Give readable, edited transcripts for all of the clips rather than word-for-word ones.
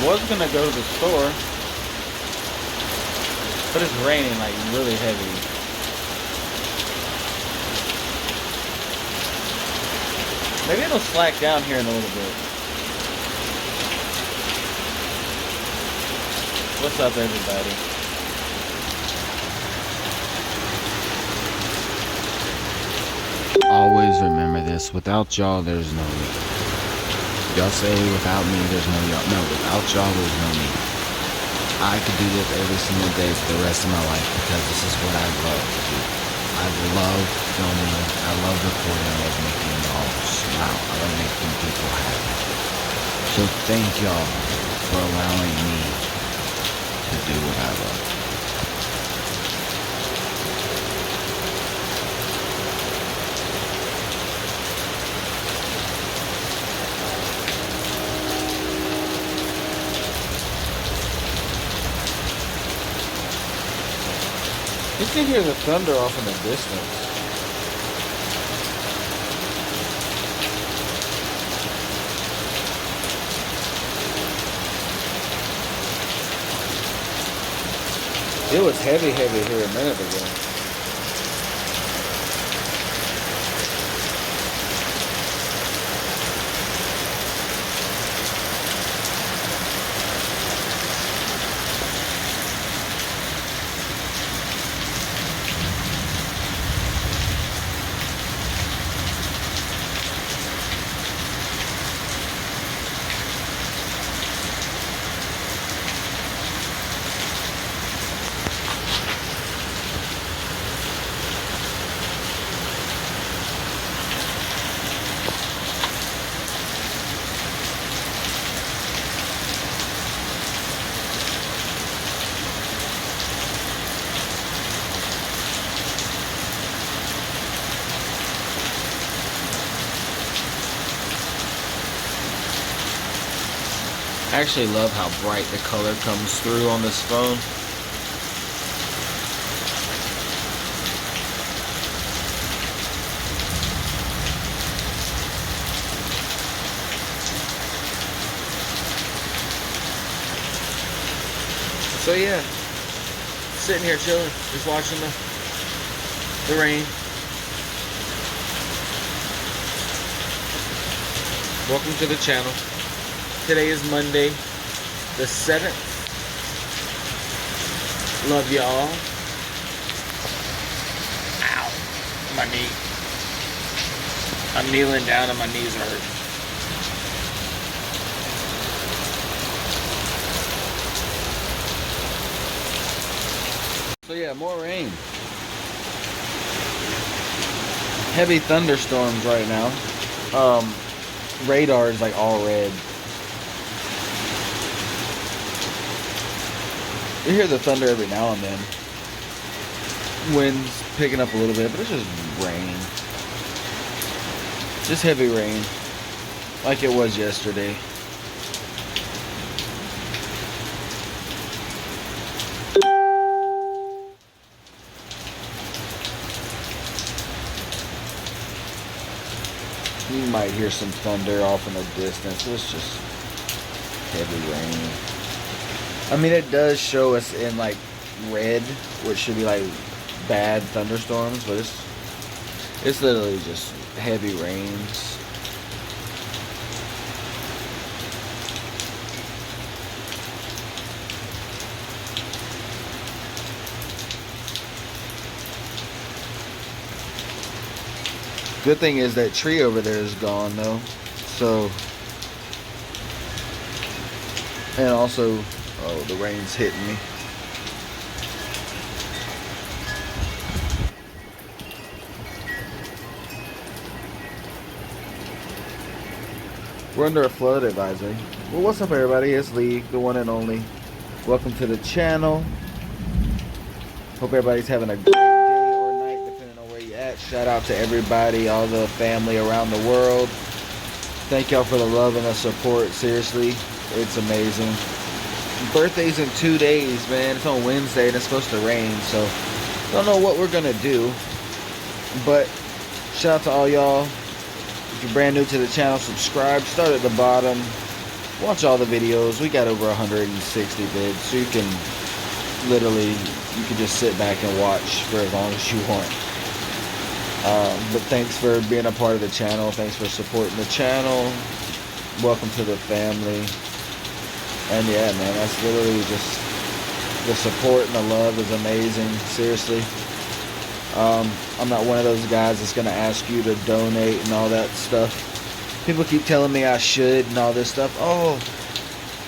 was gonna go to the store, but it's raining like really heavy. Maybe it'll slack down here in a little bit. What's up, everybody? Always remember this. Without y'all, there's no me. Y'all say without me, there's no y'all. No, without y'all, there's no me. I could do this every single day for the rest of my life because this is what I love to do. I love filming. I love recording. I love making y'all smile. I love making people happy. So thank y'all for allowing me to do what I love. You can hear the thunder off in the distance. It was heavy here a minute ago. I actually love how bright the color comes through on this phone. So yeah, sitting here chilling, just watching the rain. Welcome to the channel. Today is Monday, the 7th. Love y'all. Ow, my knee. I'm kneeling down and my knees hurt. So yeah, more rain. Heavy thunderstorms right now. Radar is like all red. You hear the thunder every now and then. Wind's picking up a little bit, but it's just rain. Just heavy rain. Like it was yesterday. You might hear some thunder off in the distance. It's just heavy rain. I mean, it does show us in like red, which should be like bad thunderstorms, but it's literally just heavy rains. Good thing is that tree over there is gone though. So, and also, oh, the rain's hitting me. We're under a flood advisory. Well, what's up, everybody? It's Lee, the one and only. Welcome to the channel. Hope everybody's having a great day or night, depending on where you're at. Shout out to everybody, all the family around the world. Thank y'all for the love and the support. Seriously, it's amazing. Birthday's in 2 days, man. It's on Wednesday and it's supposed to rain, so don't know what we're gonna do. But shout out to all y'all. If you're brand new to the channel, subscribe. Start at the bottom. watch all the videos. We got over 160 vids, so you can literally, you can just sit back and watch for as long as you want. But thanks for being a part of the channel. Thanks for supporting the channel. Welcome to the family. And yeah, man, that's literally just, the support and the love is amazing. Seriously. I'm not one of those guys that's gonna ask you to donate and all that stuff. People keep telling me I should and all this stuff. Oh,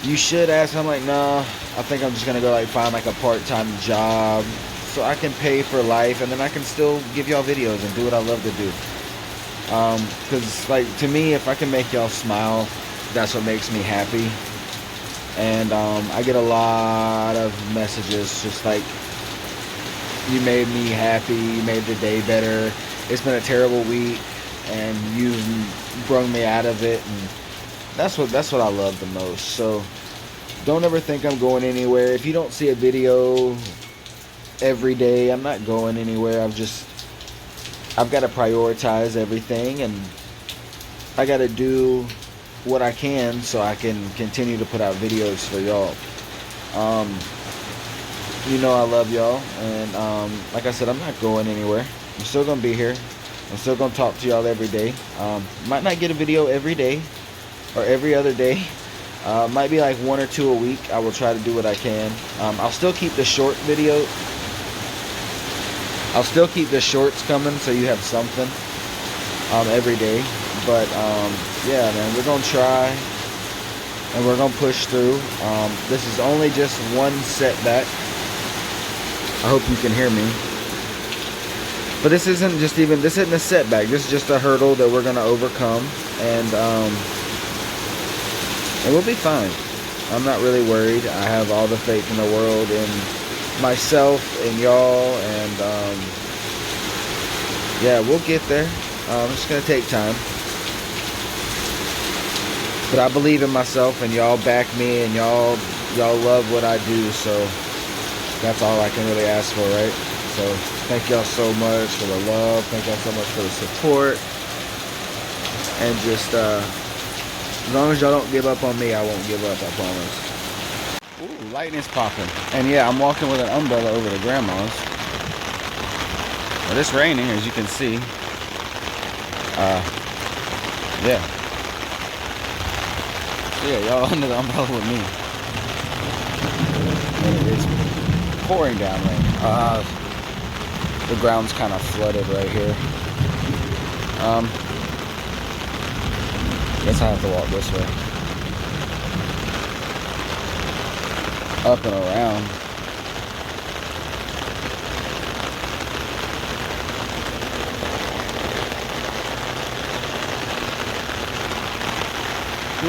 you should ask. I'm like, nah, I think I'm just gonna go like find like a part-time job so I can pay for life, and then I can still give y'all videos and do what I love to do. Because like, to me, if I can make y'all smile, that's what makes me happy. And I get a lot of messages just like, you made me happy, you made the day better, it's been a terrible week and you brung me out of it. And that's what I love the most. So don't ever think I'm going anywhere. If you don't see a video every day, I'm not going anywhere. I've got to prioritize everything, and I got to do what I can so I can continue to put out videos for y'all. You know I love y'all, and like I said, I'm not going anywhere. I'm still gonna be here. I'm still gonna talk to y'all every day. Might not get a video every day or every other day. Might be like 1 or 2 a week. I will try to do what I can. I'll still keep the short video. I'll still keep the shorts coming so you have something every day. But yeah, man, we're gonna try and we're gonna push through. This is only just one setback. I hope you can hear me. But this isn't a setback. This is just a hurdle that we're gonna overcome, and we'll be fine. I'm not really worried. I have all the faith in the world in myself and y'all, and yeah, we'll get there. It's gonna take time, but I believe in myself, and y'all back me, and y'all love what I do, so that's all I can really ask for, right? So thank y'all so much for the love. Thank y'all so much for the support, and just as long as y'all don't give up on me, I won't give up, I promise. Ooh, lightning's popping. And yeah, I'm walking with an umbrella over to grandma's. But it's raining, as you can see. Yeah. So yeah, y'all under the umbrella with me. And it is pouring down rain. The ground's kind of flooded right here. Guess I have to walk this way. Up and around.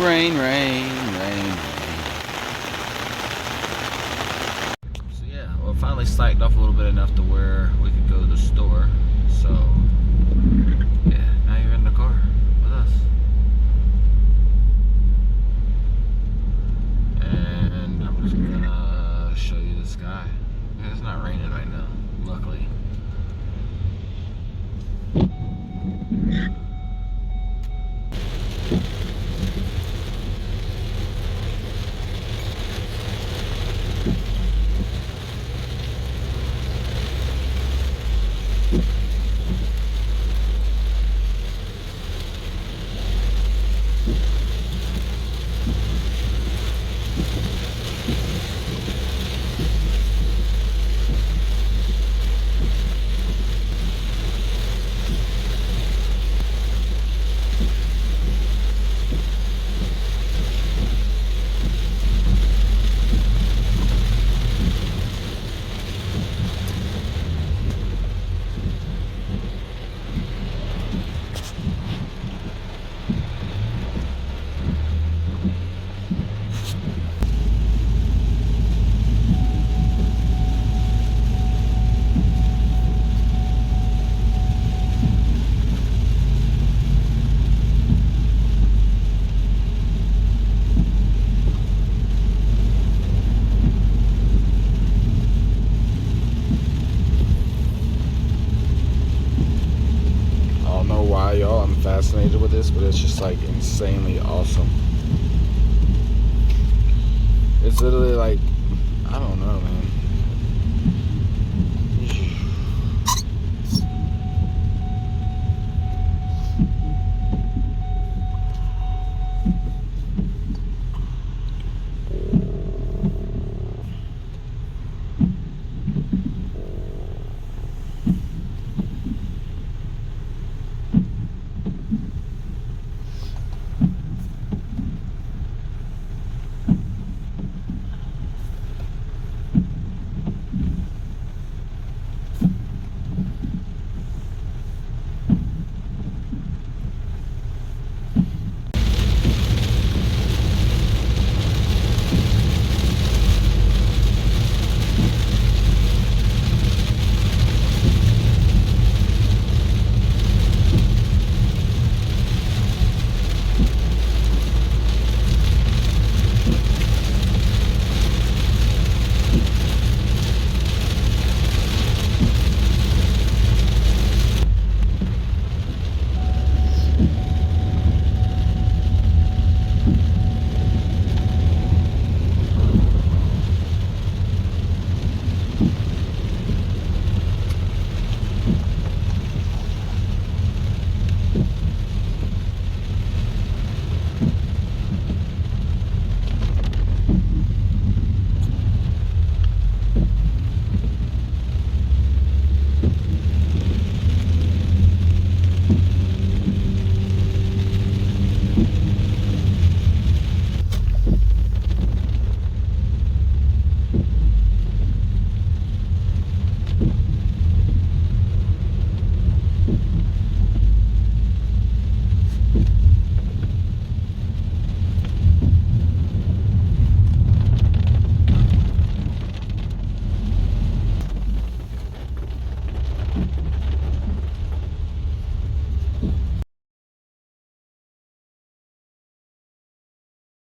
Rain, rain, rain, rain. So yeah, well, finally slacked off a little bit enough to where we could go to the store. So yeah, now you're in the car with us. And I'm just gonna show you the sky. It's not raining right now, luckily. Y'all, I'm fascinated with this, but it's just like insanely awesome. It's literally like, I don't know, man.